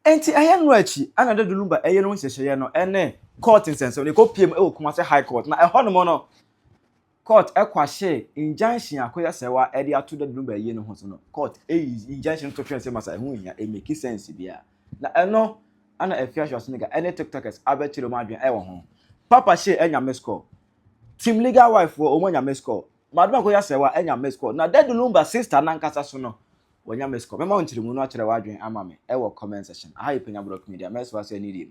enti aye no achi ana de Lumba eye no hyehyeye no ene court insense ne ko piem e okuma se high court na eho no no court quashes injunction Akosua Serwaa e de ato de Lumba eye no ho so no court injunction to twen se masa eho hia e make sense bia na eno ana Afia Schwar nigga ene tiktokers abetiro ma adwen e wo ho papa she enya miss call team legal wife wo omo nya miss call madam Akosua Serwaa enya miss call na de Lumba sister na nkasa so no wonya miss call mema onchire mu no akire wadwen ama me e wo comment section aha Penyah block media mess was any day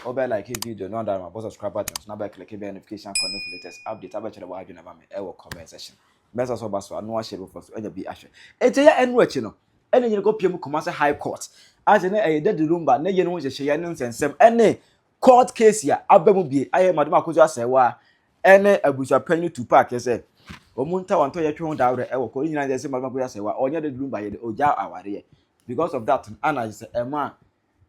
obe like video no that my subscribe button so na ba click the notification for the latest update abakire wadwen ama me e wo comment section mess so baso no share before so enya bi ahwe eje ya enu achi no ene nyine ko piem commerce high court ase na e de Lumba na ye no hyehye ye nsensem ene court case ya abamu bie aye madam Akosua Serwaa ene abusua panyu tupak ese omunta wanto ye twe ho daure e wo ko nyina je se madam Akosua Serwaa onye de Lumba ye de oja aware because of that ana say ema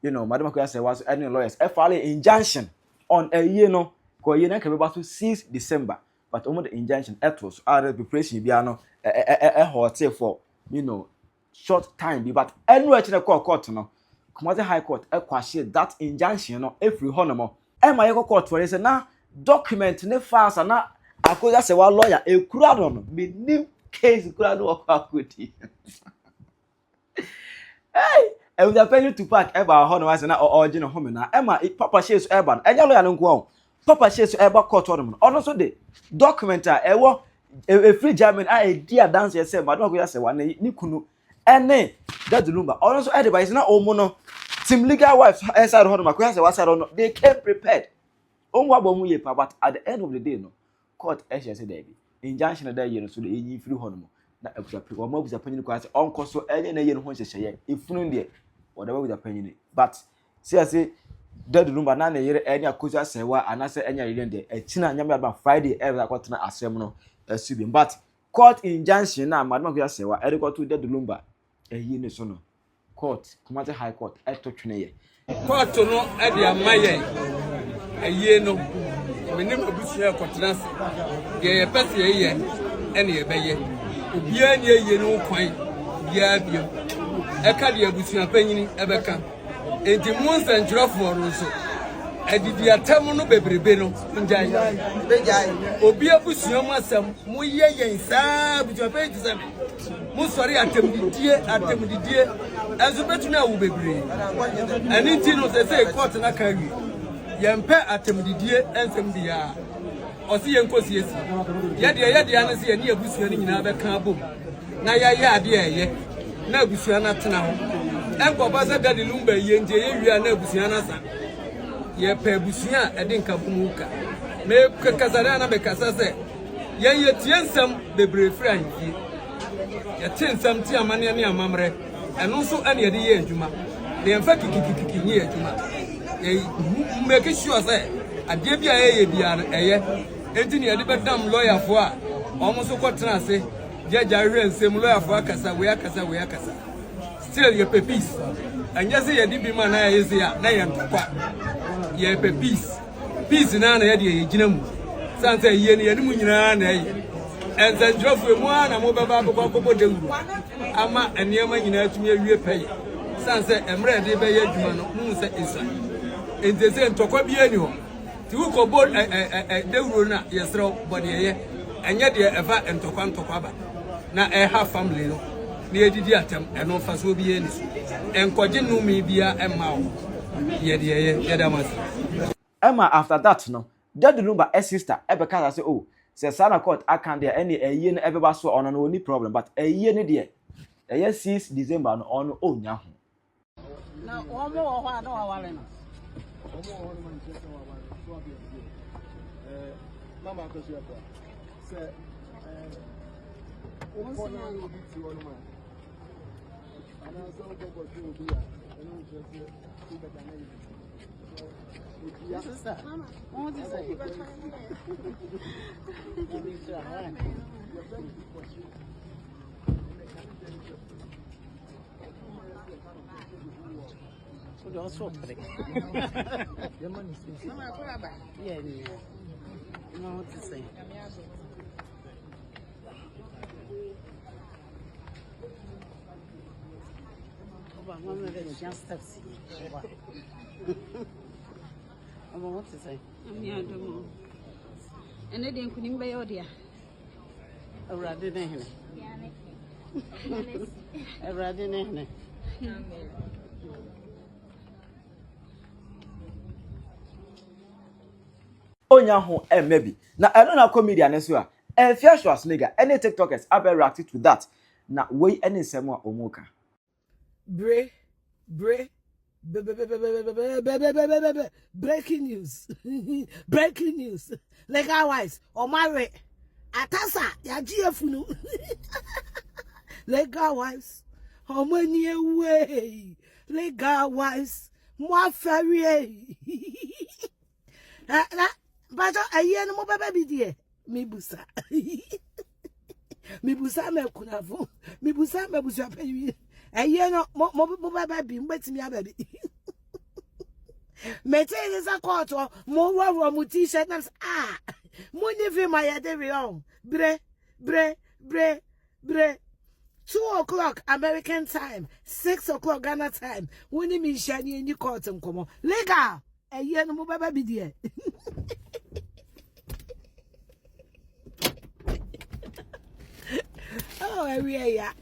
madam Akosua Serwaa so any lawyers e file injunction on a year no ko ye na ka be ba so 6 December but omo the injunction etos are preparation bia no hotel for short time bi but enu a kire court no commerce high court quashes that injunction no every honomo e ma ye court for say na document ne files na Akosua Serwaa lawyer e kura no be new case kura no akoti hey e we pay you to pack e ba ho no say na oje no home na e ma papa she so e ba enya lawyer no nko papa she so e ba court no ono so de document a e wo e free German a e dia dance say madam Akosua Serwaa ni kunu ene that Lumba ono so e de ba say na omo no team legal wife inside ho no Akosua Serwaa side no they came prepared onwa bo mu ye pa but at the end of the day no court say there be injunction that year so the free ho no na abusa pe o ma abusa panyin ko ase onko so enye na year ho hyehye ifunu de whatever with the panyin but say that Lumba na na year enye Akosua Serwaa anase enye year de achina nyame aba Friday ever akotena asem no asubi but court injunction na madam Akosua Serwaa e record to that Lumba eyi ne so no court commerce high court eto twene ye court no e de amaye eyi no menim abusia kotena ye pese ye ene ye beye obia ne ye no kwan bia bia e ka de abusia panyini e beka enti monsa njrofo ro so adidi atam no bebrebe no njai bejai obi abusia mu asam mu ye yen saa abusia panyini sam mu sori atam didie azu betuna wo bebre ani ti no se court na kawi yempe atam didie ensem bia osi yenkosi esi yede ane se ye ne abusia ni nyina beka bom na ya ade eye na abusia na tena ho enko basa gadi Lumba ye nje ye wi na abusia na sa ye pe abusia ede nka bumuka me kekazara na be kasa se ye tiensam bebre franki ye tiensam ti amane ne amamre eno so ane ye de ye adwuma na yemfa kikikiki ni adwuma ye make sure say ade bia ye bia eye enti ne ye de bedam lawyer fo a omo so kwotena ase jaja hwensem lawyer fo akasa we akasa still ye pe peace anya se ye di bi ma na ye se ya na ye ntokwa ye pe peace na ye de ye gina mu sanse ye ne ye mu nyina na ye enza njofo mu na mo baba akoko de wuru ama enema nyina atumi awie peye sanse emre de be ye adwuma no mu se isa enzeze ntokwa bi ani ho ti wo ko bo de wuru na ye sero bode ye enya de eva ntokwa ba na ha family no na yedidi atem eno fa so bi eni enkoje no mi bia emma wo ye de ye da mas Emma after that no that Lumba sister ebe ka say oh say sana court akan there any eye no ebe ba so ono no any problem but eye ne de eye 6 December no ono onya ho na omo wo ho ada wawale no mama Akosua say Mama, just steps. What to say? And they didn't couldn't be order. A rather than him. A rather than him. Onya ho maybe. Na I don't know comedian neso a. Afia Schwar nigga. Any TikTokers have reacted to that. Na we any semo omuka. Breaking news. Breaking news. Legal wise, or my way. Atasa, ya GFunu. Legal wise, how many way? Legal wise, more ferry. But a year no baby dear. Me busa. Me busa me kunavo. Me busa me busa pay. A year no more baby, wait me a baby. Mete is a quarter, more warm with t-shirt. Ah, money for my aderion. Bre. 2:00 American time, 6:00 Ghana time. When you mean shiny and you caught him, come on. Legal, a year no more baby dear. Oh, area.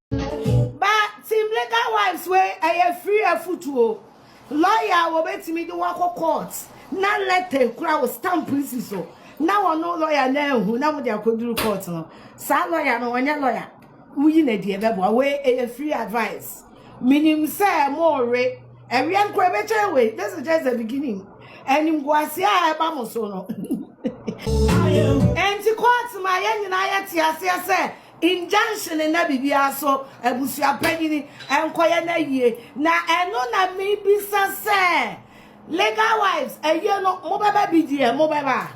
But team legal wives way I free a football. Lawyer will bet me the work of courts. Now let the crowd stamp pieces so. Now I know lawyer now who now they could do court no. Sa lawyer no one lawyer. We need the other way a free advice. Meaning say more rate. And we are better way. This is just the beginning. And in Guasia Bamosono. And to court my and I say injunction in Nabibia so Abusia Penny and Koyana ye. Na and no na maybe say legal wives a year no mobile be dear mobile.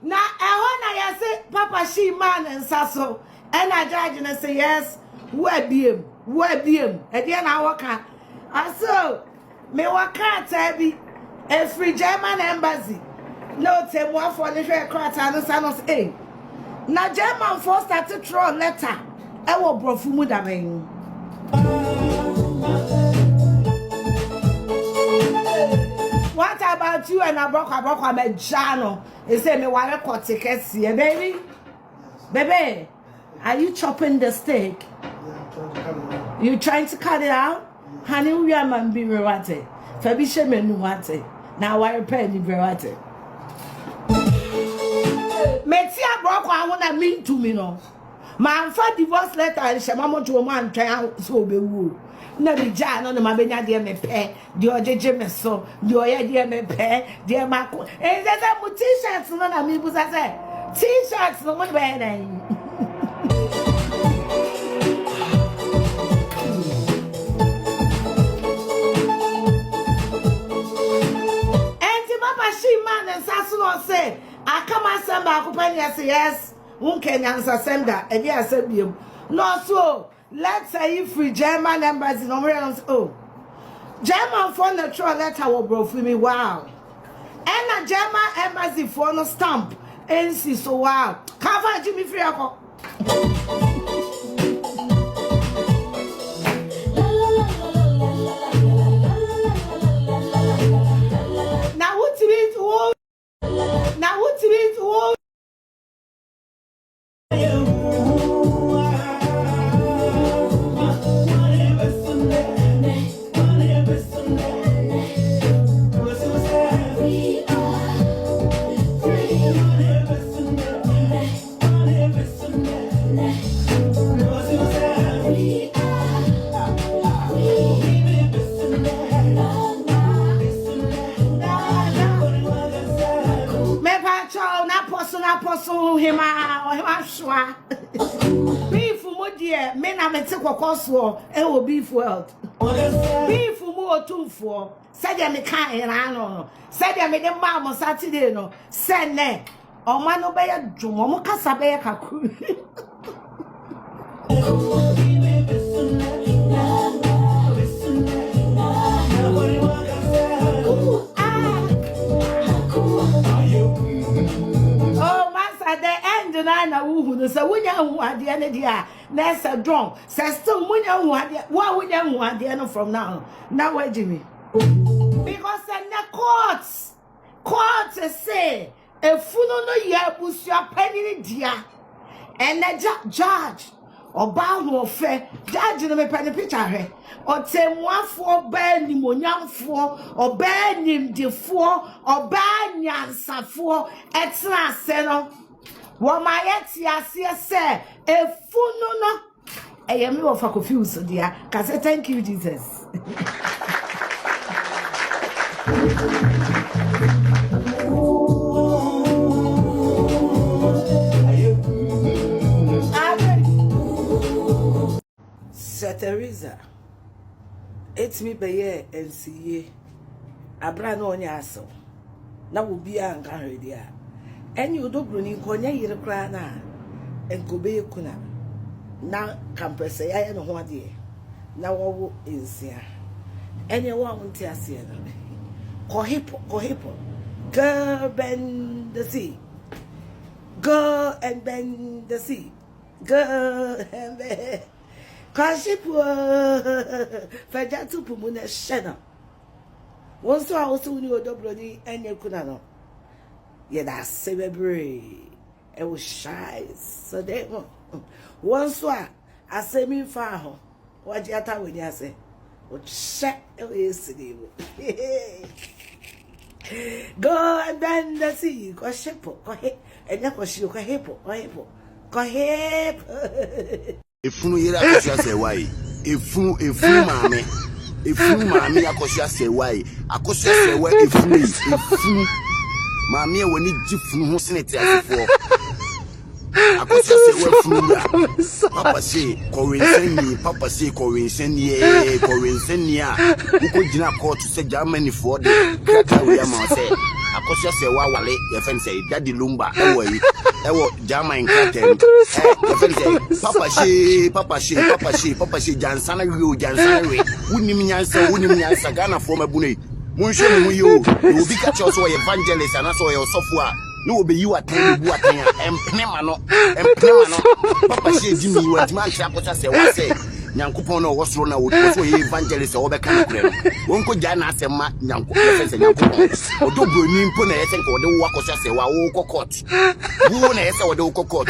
Na I say Papa she man and sasso and I judge and I say yes, where be him, and then I walk out. I so me walk out a free German embassy. No, take one for the crater and the son of A. Now, German force started to throw a letter. I will profumo da bem. What about you and I broke my channel? They say me want to tickets here, baby. Baby, are you chopping the steak? You trying to cut it out? Honey, we are man be rewate. Fabisha menuate. Now I repair the rewate. Metia broke I want to mean to me no. My father divorce letter and Shamamo to a man try so be woo. Na be jan on my benya dear me pay, the ojeje me so, the oya dear me pay, dear Marco. And there's a t-shirts no na me busa say. T-shirts no one bear name. She man and Sassuno say, I come and send back Penyah say yes, one can answer send that, and yes, said you. No, so let's say if we German embassy no oh. German phone the troll letter will bro for me, wow. And a German embassy for no stamp, and see so wow. Cover Jimmy Friako. Now what to be to Apostle him Schwar. Beef for dear, men are met to Akosua, it will be world. Beef for more 2 4. Said ya me kind and I know. Said ya me the mamma Saturday no. Said ne. O man obey a drum, Casabe Kaku. At the end, and I know who the Sawunya hu ade ne dia na say drone say still munya hu ade wa wunya hu ade no from now where Jimmy because the courts say efunu no ye busua pani dia and the judge oba no fe judge no me pani picture he otemwafo ba nimonyamfo oba nimdefo oba nyansafo etena ase no wo ma yeti ase se efunu no eyemi wo fa confuse dia ka say thank you Jesus. Teresa, it's me by ye and see ye. A brand on your soul. Now will be a dear. And you do bring Konya Yirkrana and Kobe Kuna. Now, Campus say I know what dear. Now all is here. Anyone will tell you. Cohipo. Go bend the sea. Go and bend the sea. Go and bend. Kashipu fajatu pumuna shena. Once I was soon you dobrodi and you could not. Yeah, that's celebrate. It was shy. So they once I say me far. What you thought when you say? What shut is go and bend the sea. Go ship. Go ahead. And that was you. Go hippo. Go ahead. Efunu yera Akosua Serwaa efunu maame Akosua Serwaa Akosua Serwaa efunu maame woni gifunu ho senete asefo Akosua Serwaa efunu ya papa say kowensani a uko gina court say Germany for the kata we am say Akosua Serwaa wale ye fen say daddy lumba ewo German katem papa she jansana we wunim nyansa Ghana for mabune munhwe mu yo obi ka cho so evangelist ana so ye osofo a no obe you atan bu atan empne ma no papa she di mi wa dima ntia Akosua Serwaa say nyankopon no wosoro na wo so ye evangelist o be kan kure no wonko ja na asema nyankopon se nyankopon odo broni mpo na yese nko de wo Akosua Serwaa wo kokot wo na yese wo de wo kokot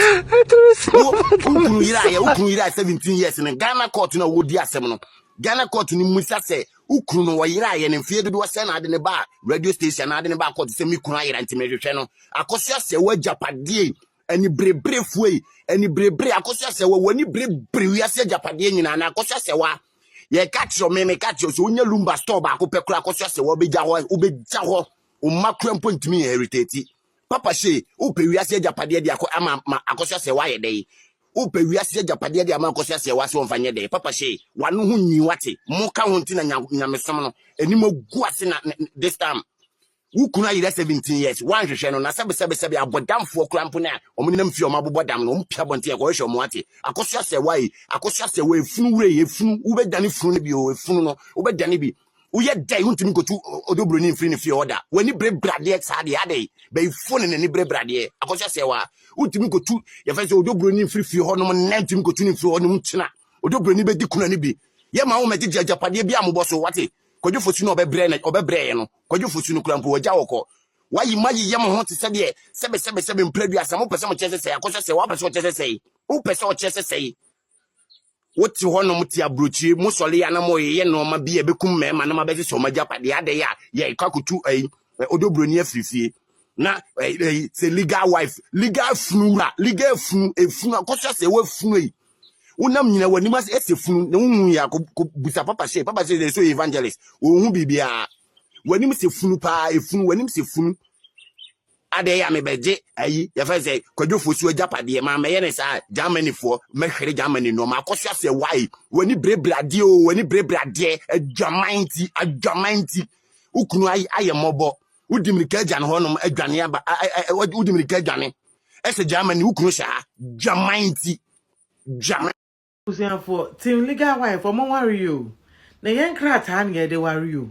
ukunu ira 17 years in Ghana court na wo di asem no Ghana court ni musa se ukunu no wo ira ye ne mfie dodo se na ade ne ba radio station na ade ne ba court se mi kunu ayira ntimehwehwe no Akosua Serwaa japade ani brebre fuei ani brebre Akosua Serwaa wani brebre wiase japade nyina na Akosua Serwaa ye catcho me catcho so onya lumba store ba ko pekura Akosua Serwaa obeja ho o makro mpontimi heritage papa she o pe wiase japade de ama Akosua Serwaa ye dey o pe wiase japade de ama Akosua Serwaa so mfanye dey papa she wanu hu nyi wate mo ka ho ntina nyamesom no enimo gu ase na this time ukuna yira 17 years wan hwehwe no na sebe abodamfo krampo na omunenam fi omabobodam no mpia bonte e ko hwe omoate Akosua Serwaa efunu wure efunu ubedane funu ne bi o efunu no ubedane bi uye dai huntimi kotu odobro ni mfiri ne fi order wani brebrade exade ade be funu ne brebrade Akosua Serwaa huntimi kotu ye fa se odobro ni mfiri fi ho no ntimi kotu ni mfiri ho no mchina odobro ni be di kuna ne bi ye ma wo meti japade bi amoboso wate Kojo fosu no obebre no kojo fosu no krampo waja woko wayi mayi yem ho te sebe mpladu asam wo pese mo chese sei Akosua Serwaa pese o chese sei wo pese o chese sei woti ho no mti abrochi mo sole ya na mo ye no ma bia bekum mema na ma bese so ma japade ade ya ye kwakutu odobroni afifie na se legal wife legal funu efunu Akosua Serwaa funu unam nyina wani mas esefunu na unhu ya ko busa papa she dey so evangelist ohun bibia wani msefunu pa efunu wani msefunu ade ya mebeje ayi ya fa say kwadwofo su ajapade ma me ye ne sa Germany for mehwere Germany no ma Akosua Serwaa wani brebrade o wani brebrade adwamanti ukunu aye mobo udimirika agyan honom adwane aba udimirika adwane ese Germany ukunu sha adwamanti for team legal wife for mo worry you na yen krata na ye de worry you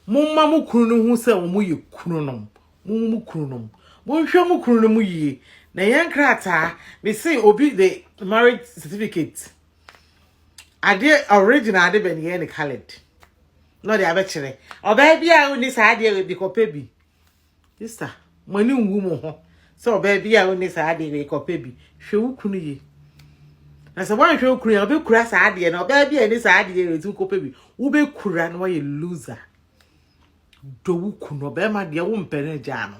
mumma mu kunu no hu se wo mu ye kunu nom mu kunu nom mo hwe mu kunu no mu yie Na yen krata, they say obi the marriage certificate. Ade original ade ben yen colored. No de abechere. Oba bia oni sa ade we bi kope bi. Sister, mani nwu mo ho. So oba bia oni sa ade we kope bi. Hwe wukunu ye. Na se wan hwe wukunu obi kura sa ade na oba bia ni sa ade we tu kope bi. Wo be kura no ye loser. Do wukunu oba ma de wo mpene ja no.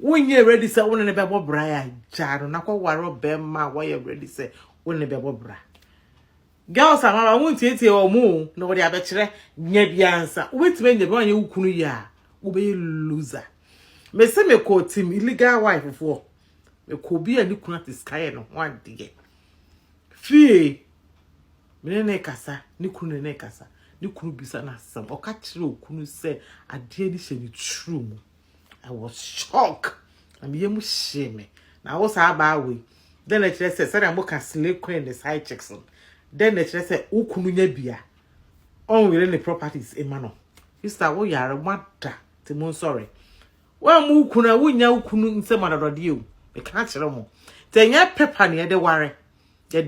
Wonye ready say won ne bebo bra ya jaro na kwa waro be ma wo ye ready say won ne bebo bra. Girls amama won tietie o mu no wo de abekere nya biansa. Wo betime nya be won ye wukunu ya. Wo be loser. Me se me ko team illegal wife fo. Me ko bi ani kuna te sky no wan dige. Fie. Me ne kasa, ni kunu ne kasa. Ni kunu bisa na sam. O ka kire okunu se ade ni hye ni true mu. I was shocked. I'm yemu shame. Now what's about we? Then the church said, I'm going to slave queen the side checks on. Then the church said, Ukununya bia. On we the properties, Emano. You start, oh, you're a matter. Timon, sorry. Well, Mukuna, Wunya Ukunu in some other deal. A catch no. Then your pepper near the warre. You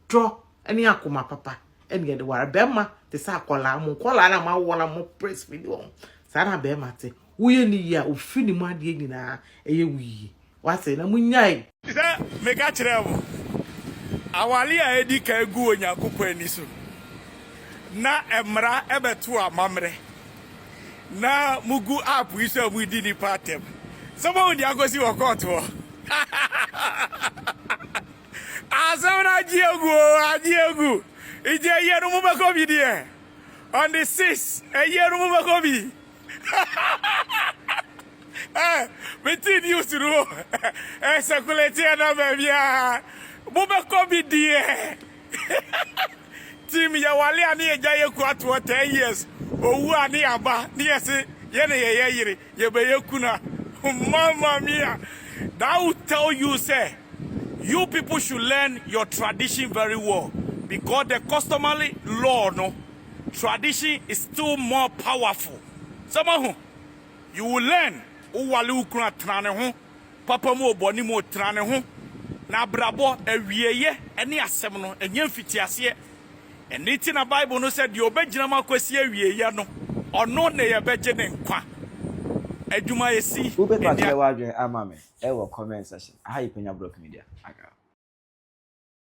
draw any akuma papa. And get the warre. Bema, the sakola, Mukola, my one more press video. Sana Bemate. We ni ya ofini mu ade nyina eye wi wase na munyai se mega kirebo awali a edi ka egu onyakopo ani so na emra ebeto amamre na mugu app iso mu di ni patem somo ndi agosi wo court ho azona ajiegu ije yeru mu bakobi die on the 6 yeru mu bakobi between you to circulate na baby Buba kobi die Team ya wale ani ejaye kwatu 10 years owu ani aba ni yesi yene ye yire ye be yekuna mama mia that will tell you say you people should learn your tradition very well because the customary law no tradition is still more powerful. Someone you will learn wale ukuna trane ho papa mo boni mo trane ho na brabo awieye ene asem no enye mfitiase eniti na bible no said you obegina makwasi awieye no ono ne ye beje ne nkwa adwuma yesi ube kwa tele wadwe amame e wo comment section aha Penyah Block Media aga